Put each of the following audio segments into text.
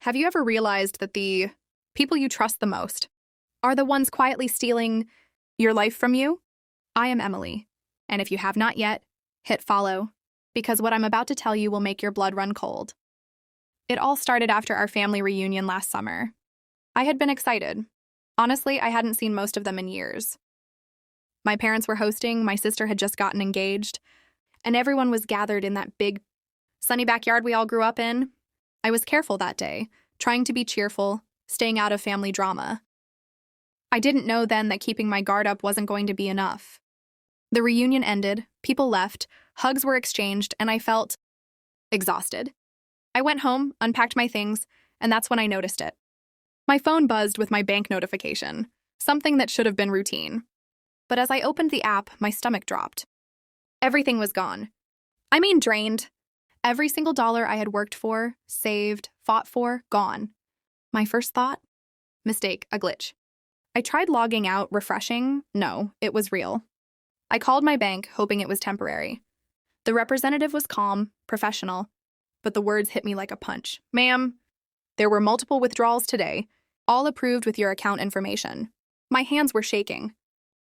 Have you ever realized that the people you trust the most are the ones quietly stealing your life from you? I am Emily, and if you have not yet, hit follow, because what I'm about to tell you will make your blood run cold. It all started after our family reunion last summer. I had been excited. Honestly, I hadn't seen most of them in years. My parents were hosting, my sister had just gotten engaged, and everyone was gathered in that big, sunny backyard we all grew up in. I was careful that day, trying to be cheerful, staying out of family drama. I didn't know then that keeping my guard up wasn't going to be enough. The reunion ended, people left, hugs were exchanged, and I felt exhausted. I went home, unpacked my things, and that's when I noticed it. My phone buzzed with my bank notification, something that should have been routine. But as I opened the app, my stomach dropped. Everything was gone. I mean drained. Every single dollar I had worked for, saved, fought for, gone. My first thought? Mistake, a glitch. I tried logging out, refreshing. No, it was real. I called my bank, hoping it was temporary. The representative was calm, professional, but the words hit me like a punch. Ma'am, there were multiple withdrawals today, all approved with your account information. My hands were shaking.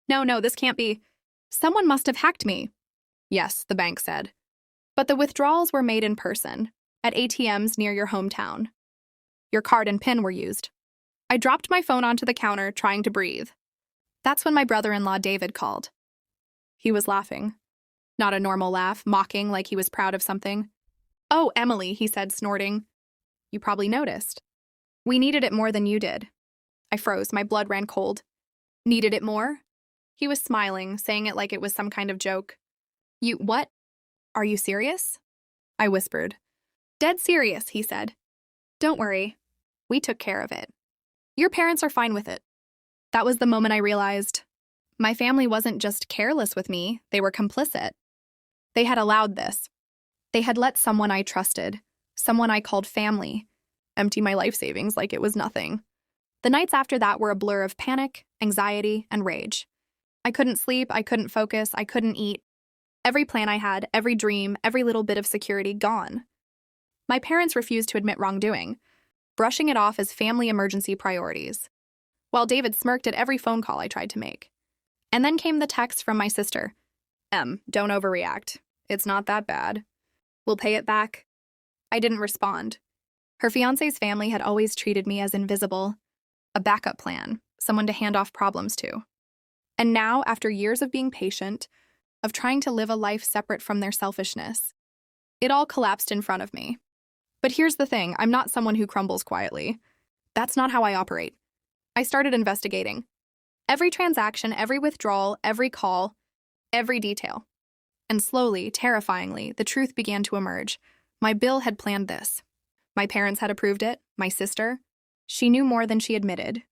No, this can't be. Someone must have hacked me. Yes, the bank said. But the withdrawals were made in person, at ATMs near your hometown. Your card and PIN were used. I dropped my phone onto the counter, trying to breathe. That's when my brother-in-law David called. He was laughing. Not a normal laugh, mocking like he was proud of something. Oh, Emily, he said, snorting. You probably noticed. We needed it more than you did. I froze, my blood ran cold. Needed it more? He was smiling, saying it like it was some kind of joke. You, what? Are you serious? I whispered. Dead serious, he said. Don't worry. We took care of it. Your parents are fine with it. That was the moment I realized my family wasn't just careless with me, they were complicit. They had allowed this. They had let someone I trusted, someone I called family, empty my life savings like it was nothing. The nights after that were a blur of panic, anxiety, and rage. I couldn't sleep, I couldn't focus, I couldn't eat. Every plan I had, every dream, every little bit of security gone. My parents refused to admit wrongdoing, brushing it off as family emergency priorities, while David smirked at every phone call I tried to make. And then came the text from my sister. Don't overreact. It's not that bad. We'll pay it back. I didn't respond. Her fiancé's family had always treated me as invisible, a backup plan, someone to hand off problems to. And now, after years of being patient, of trying to live a life separate from their selfishness, it all collapsed in front of me. But here's the thing, I'm not someone who crumbles quietly. That's not how I operate. I started investigating. Every transaction, every withdrawal, every call, every detail. And slowly, terrifyingly, the truth began to emerge. My bill had planned this. My parents had approved it, my sister. She knew more than she admitted.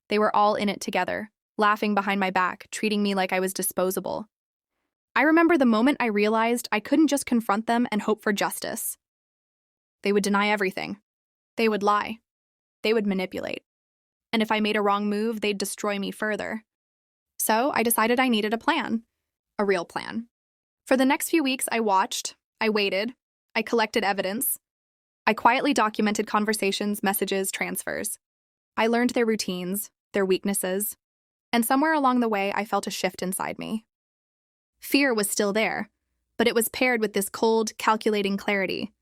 They were all in it together, laughing behind my back, treating me like I was disposable. I remember the moment I realized I couldn't just confront them and hope for justice. They would deny everything. They would lie. They would manipulate. And if I made a wrong move, they'd destroy me further. So I decided I needed a plan. A real plan. For the next few weeks, I watched, I waited, I collected evidence. I quietly documented conversations, messages, transfers. I learned their routines, their weaknesses, and somewhere along the way, I felt a shift inside me. Fear was still there, but it was paired with this cold, calculating clarity.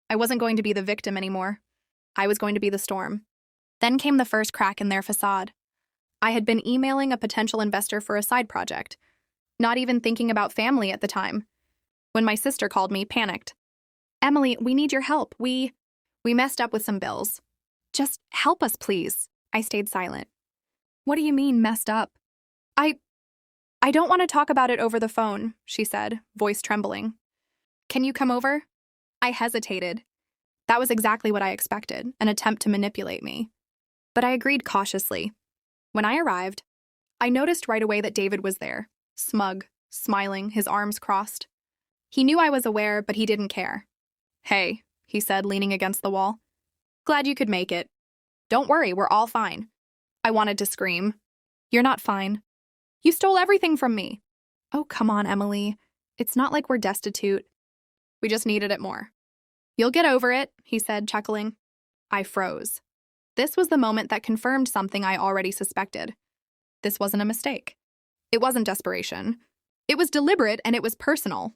I wasn't going to be the victim anymore. I was going to be the storm. Then came the first crack in their facade. I had been emailing a potential investor for a side project, not even thinking about family at the time. When my sister called me, panicked. Emily, we need your help. We messed up with some bills. Just help us, please. I stayed silent. What do you mean, messed up? I don't want to talk about it over the phone, she said, voice trembling. Can you come over? I hesitated. That was exactly what I expected, an attempt to manipulate me. But I agreed cautiously. When I arrived, I noticed right away that David was there, smug, smiling, his arms crossed. He knew I was aware, but he didn't care. Hey, he said, leaning against the wall. Glad you could make it. Don't worry, we're all fine. I wanted to scream. You're not fine. You stole everything from me. Oh, come on, Emily. It's not like we're destitute. We just needed it more. You'll get over it, he said, chuckling. I froze. This was the moment that confirmed something I already suspected. This wasn't a mistake. It wasn't desperation. It was deliberate and it was personal.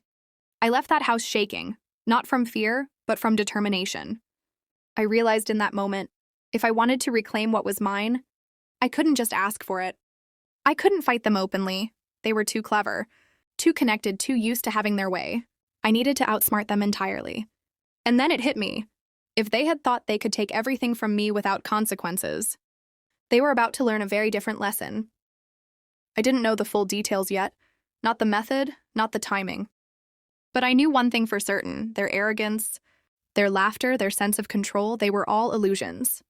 I left that house shaking, not from fear, but from determination. I realized in that moment, if I wanted to reclaim what was mine, I couldn't just ask for it. I couldn't fight them openly. They were too clever, too connected, too used to having their way. I needed to outsmart them entirely. And then it hit me. If they had thought they could take everything from me without consequences, they were about to learn a very different lesson. I didn't know the full details yet, not the method, not the timing. But I knew one thing for certain: their arrogance, their laughter, their sense of control, they were all illusions.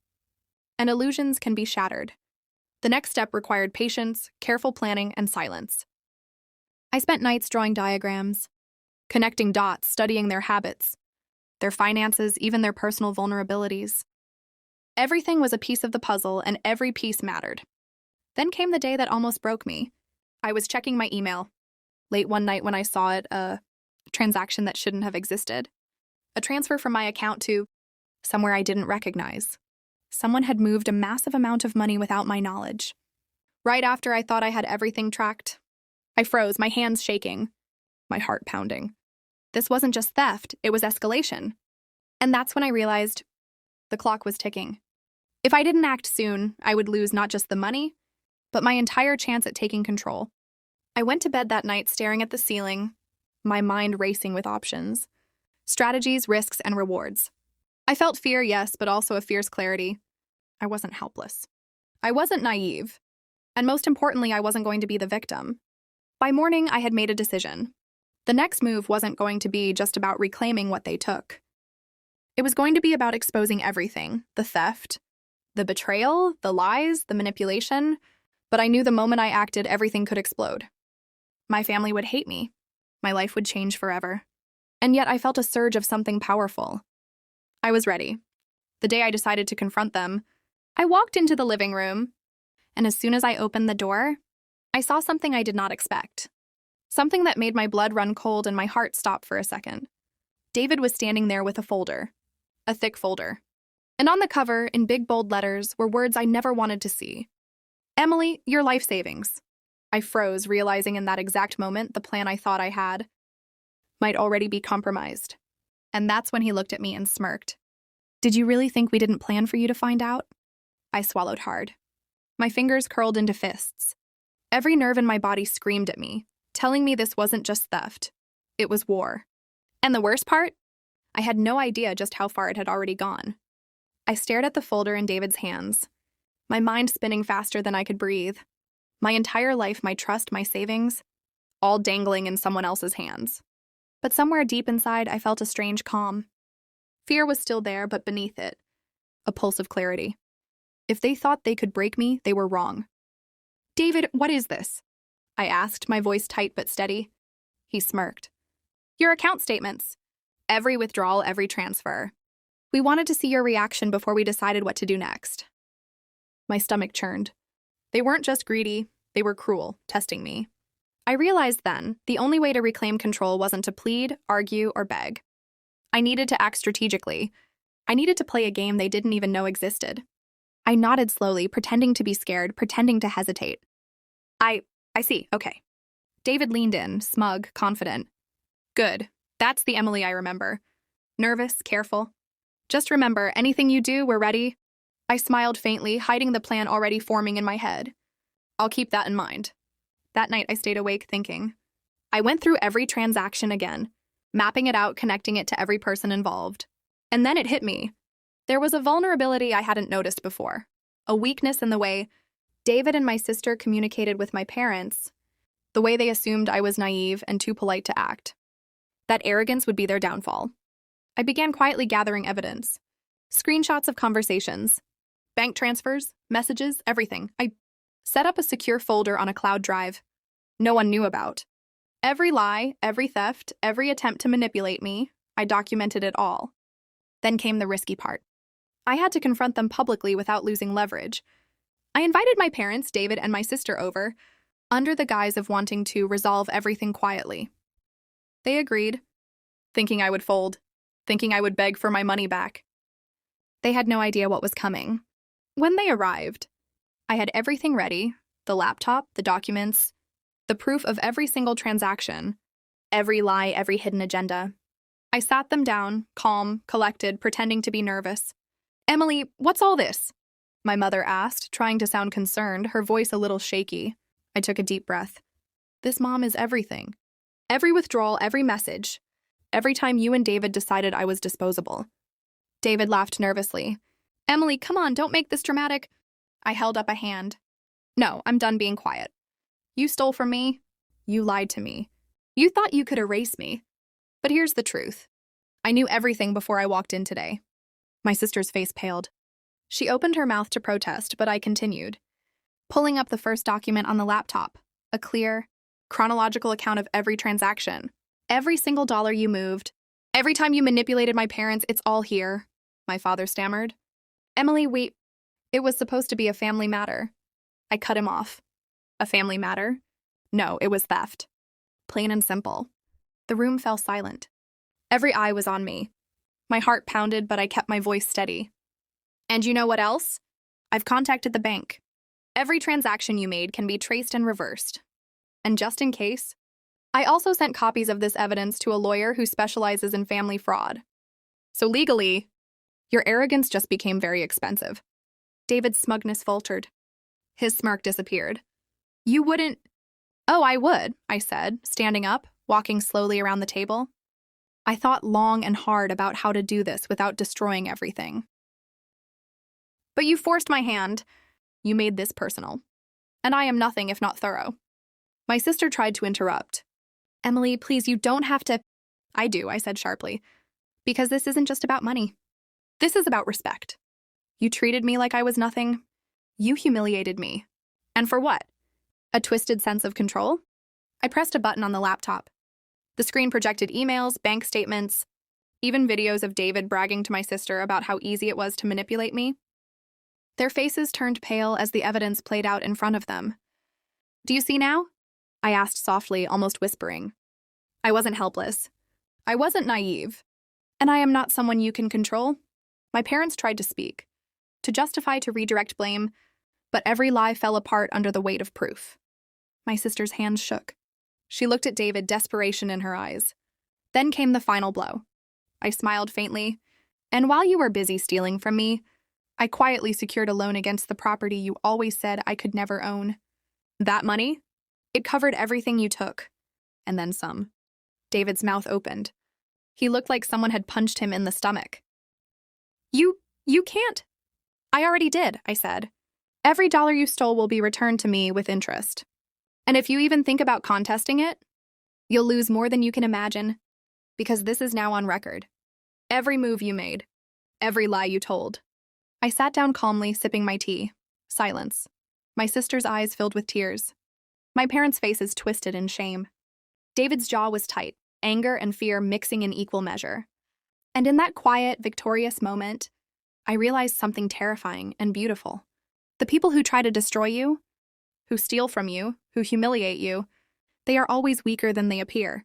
And illusions can be shattered. The next step required patience, careful planning, and silence. I spent nights drawing diagrams, connecting dots, studying their habits, their finances, even their personal vulnerabilities. Everything was a piece of the puzzle, and every piece mattered. Then came the day that almost broke me. I was checking my email late one night when I saw it, a transaction that shouldn't have existed. A transfer from my account to somewhere I didn't recognize. Someone had moved a massive amount of money without my knowledge. Right after I thought I had everything tracked, I froze, my hands shaking, my heart pounding. This wasn't just theft, it was escalation. And that's when I realized the clock was ticking. If I didn't act soon, I would lose not just the money, but my entire chance at taking control. I went to bed that night staring at the ceiling, my mind racing with options, strategies, risks, and rewards. I felt fear, yes, but also a fierce clarity. I wasn't helpless. I wasn't naive. And most importantly, I wasn't going to be the victim. By morning, I had made a decision. The next move wasn't going to be just about reclaiming what they took. It was going to be about exposing everything: the theft, the betrayal, the lies, the manipulation. But I knew the moment I acted, everything could explode. My family would hate me. My life would change forever. And yet I felt a surge of something powerful. I was ready. The day I decided to confront them, I walked into the living room, and as soon as I opened the door, I saw something I did not expect. Something that made my blood run cold and my heart stop for a second. David was standing there with a folder. A thick folder. And on the cover, in big bold letters, were words I never wanted to see. "Emily, your life savings." I froze, realizing in that exact moment the plan I thought I had might already be compromised. And that's when he looked at me and smirked. "Did you really think we didn't plan for you to find out?" I swallowed hard. My fingers curled into fists. Every nerve in my body screamed at me, telling me this wasn't just theft. It was war. And the worst part? I had no idea just how far it had already gone. I stared at the folder in David's hands, my mind spinning faster than I could breathe. My entire life, my trust, my savings, all dangling in someone else's hands. But somewhere deep inside, I felt a strange calm. Fear was still there, but beneath it, a pulse of clarity. If they thought they could break me, they were wrong. "David, what is this?" I asked, my voice tight but steady. He smirked. "Your account statements. Every withdrawal, every transfer. We wanted to see your reaction before we decided what to do next." My stomach churned. They weren't just greedy, they were cruel, testing me. I realized then the only way to reclaim control wasn't to plead, argue, or beg. I needed to act strategically. I needed to play a game they didn't even know existed. I nodded slowly, pretending to be scared, pretending to hesitate. I see, okay. David leaned in, smug, confident. "Good. That's the Emily I remember. Nervous, careful. Just remember, anything you do, we're ready." I smiled faintly, hiding the plan already forming in my head. "I'll keep that in mind." That night, I stayed awake thinking. I went through every transaction again, mapping it out, connecting it to every person involved. And then it hit me. There was a vulnerability I hadn't noticed before, a weakness in the way David and my sister communicated with my parents, the way they assumed I was naive and too polite to act. That arrogance would be their downfall. I began quietly gathering evidence. Screenshots of conversations, bank transfers, messages, everything. I set up a secure folder on a cloud drive no one knew about. Every lie, every theft, every attempt to manipulate me, I documented it all. Then came the risky part. I had to confront them publicly without losing leverage. I invited my parents, David, and my sister over, under the guise of wanting to resolve everything quietly. They agreed, thinking I would fold, thinking I would beg for my money back. They had no idea what was coming. When they arrived, I had everything ready: the laptop, the documents, the proof of every single transaction, every lie, every hidden agenda. I sat them down, calm, collected, pretending to be nervous. "Emily, what's all this?" my mother asked, trying to sound concerned, her voice a little shaky. I took a deep breath. This mom is everything. Every withdrawal, every message, every time you and David decided I was disposable. David laughed nervously. "Emily, come on, don't make this dramatic." I held up a hand. "No, I'm done being quiet. You stole from me. You lied to me. You thought you could erase me. But here's the truth. I knew everything before I walked in today." My sister's face paled. She opened her mouth to protest, but I continued, pulling up the first document on the laptop, a clear, chronological account of every transaction, every single dollar you moved, every time you manipulated my parents. "It's all here," my father stammered. "Emily, it was supposed to be a family matter." I cut him off. "A family matter? No, it was theft. Plain and simple." The room fell silent. Every eye was on me. My heart pounded, but I kept my voice steady. "And you know what else? I've contacted the bank. Every transaction you made can be traced and reversed. And just in case, I also sent copies of this evidence to a lawyer who specializes in family fraud. So legally, your arrogance just became very expensive." David's smugness faltered. His smirk disappeared. "You wouldn't—" "Oh, I would," I said, standing up, walking slowly around the table. I thought long and hard about how to do this without destroying everything. "But you forced my hand. You made this personal. And I am nothing if not thorough." My sister tried to interrupt. "Emily, please, you don't have to—" "I do," I said sharply, "because this isn't just about money. This is about respect. You treated me like I was nothing. You humiliated me. And for what? A twisted sense of control?" I pressed a button on the laptop. The screen projected emails, bank statements, even videos of David bragging to my sister about how easy it was to manipulate me. Their faces turned pale as the evidence played out in front of them. "Do you see now?" I asked softly, almost whispering. I wasn't helpless. I wasn't naive. And I am not someone you can control. My parents tried to speak, to justify, to redirect blame, but every lie fell apart under the weight of proof. My sister's hands shook. She looked at David, desperation in her eyes. Then came the final blow. I smiled faintly. "And while you were busy stealing from me, I quietly secured a loan against the property you always said I could never own. That money? It covered everything you took. And then some." David's mouth opened. He looked like someone had punched him in the stomach. You can't." "I already did," I said. "Every dollar you stole will be returned to me with interest. And if you even think about contesting it, you'll lose more than you can imagine, because this is now on record. Every move you made, every lie you told." I sat down calmly, sipping my tea. Silence. My sister's eyes filled with tears. My parents' faces twisted in shame. David's jaw was tight, anger and fear mixing in equal measure. And in that quiet, victorious moment, I realized something terrifying and beautiful. The people who try to destroy you, who steal from you, who humiliate you, they are always weaker than they appear.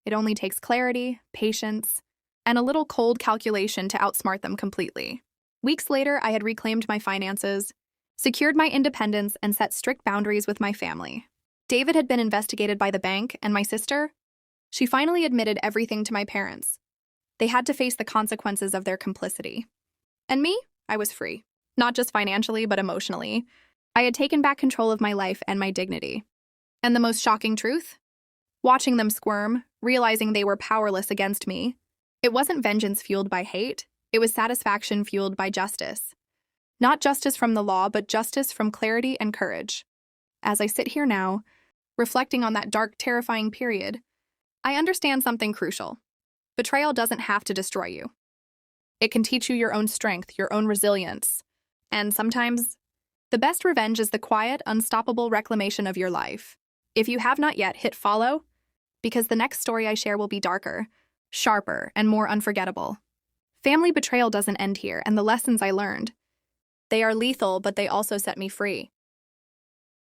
It only takes clarity, patience, and a little cold calculation to outsmart them completely. Weeks later, I had reclaimed my finances, secured my independence, and set strict boundaries with my family. David had been investigated by the bank, and my sister, she finally admitted everything to my parents. They had to face the consequences of their complicity. And me? I was free. Not just financially, but emotionally. I had taken back control of my life and my dignity. And the most shocking truth? Watching them squirm, realizing they were powerless against me, it wasn't vengeance fueled by hate, it was satisfaction fueled by justice. Not justice from the law, but justice from clarity and courage. As I sit here now, reflecting on that dark, terrifying period, I understand something crucial. Betrayal doesn't have to destroy you. It can teach you your own strength, your own resilience. And sometimes, the best revenge is the quiet, unstoppable reclamation of your life. If you have not yet, hit follow, because the next story I share will be darker, sharper, and more unforgettable. Family betrayal doesn't end here, and the lessons I learned, they are lethal, but they also set me free.